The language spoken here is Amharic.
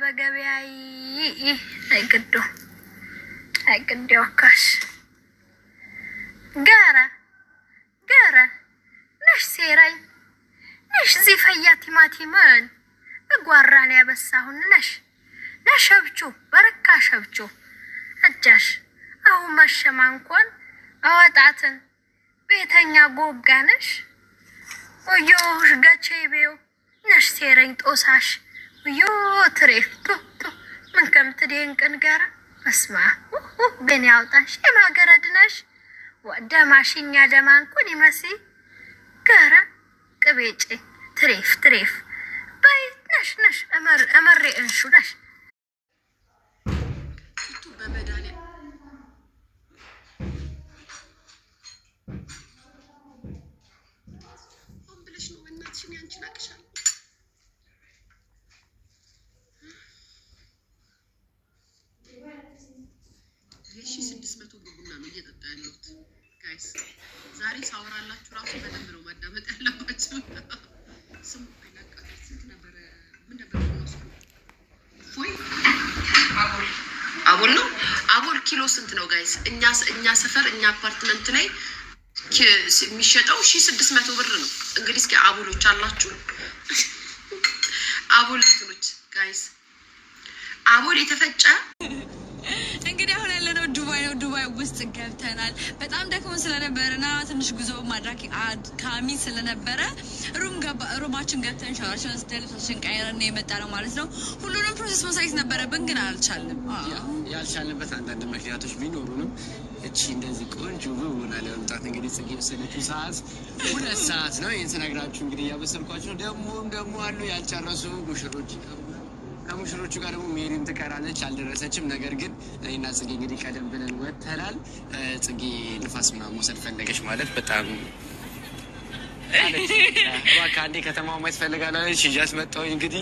በገበያይ አይቅዶ ወካሽ ጋራ ነሽ ሴራይ ነሽ ዚፈያ ቲማቲማን እጓራን ያበሳሁን ነሽ ነሸብቹ በረካ ሸብቹ አጃሽ አሁን ማሸማንኮን አወጣትን ቤተኛ ጎጋነሽ ወዮሽ ገቼቤው ነሽ ሴረኝ ጦሳሽ ወዮ ትሬፍ ምን ከምትደንቅን ጋራ መስማ በኔ አውጣሽ የማገረድነሽ ወደማሽኛ ደማንኩን ይመሲ ጋራ ቅቤጭ ትሬፍ ባይ ነሽ አመሬ እንሹ ነሽ በመዳኒያ ብለሽ ነው እናትሽን ያንቺን አቅሻል የሺ 600 ቡና ነው እየጠጣ ያለሁት ጋይስ። ዛሬ ሳወራላችሁ ራሱ በደንብ ነው ማዳመጥ ያለባችሁ። ስሙ አይናቀር ስንት ነበር? ምን ነበር ነው? ፎይ አቦል ነው። አቦል ኪሎ ስንት ነው ጋይስ? እኛ ሰፈር እኛ አፓርትመንት ላይ የሚሸጠው 1600 ብር ነው። እንግዲህ እስኪ አቦሎች አላችሁ? አቦል እንትኖች ጋይስ አቦል የተፈጨ እንግዲህ አሁን ያለነው ዱባይ ነው። ዱባይ ውስጥ ገብተናል። በጣም ደክሞ ስለነበረና ትንሽ ጉዞ ማድረግ አድካሚ ስለነበረ ሩማችን ገብተን ሻወራችን ወስደን ልብሳችን ቀይረን የመጣ ነው ማለት ነው። ሁሉንም ፕሮሰስ ማሳየት ነበረብን ግን አልቻልንም። ያልቻልንበት አንዳንድ ምክንያቶች ቢኖሩንም እቺ እንደዚህ ቆንጆ ውና ለመምጣት እንግዲህ ጽጌ የወሰደችው ሰዓት 2 ሰዓት ነው። ይህን ስነግራችሁ እንግዲህ እያበሰልኳችሁ ነው። ደግሞ አሉ ያልጨረሱ ሙሽሮች። ከሙሽሮቹ ጋር ደግሞ ሜሪም ትቀራለች፣ አልደረሰችም። ነገር ግን እኔና ጽጌ እንግዲህ ቀደም ብለን ወጥተናል። ጽጌ ንፋስ ምናምን መውሰድ ፈለገች ማለት በጣም እባክህ አንዴ ከተማው ማየት ፈልጋለች። ይዣት መጣሁኝ እንግዲህ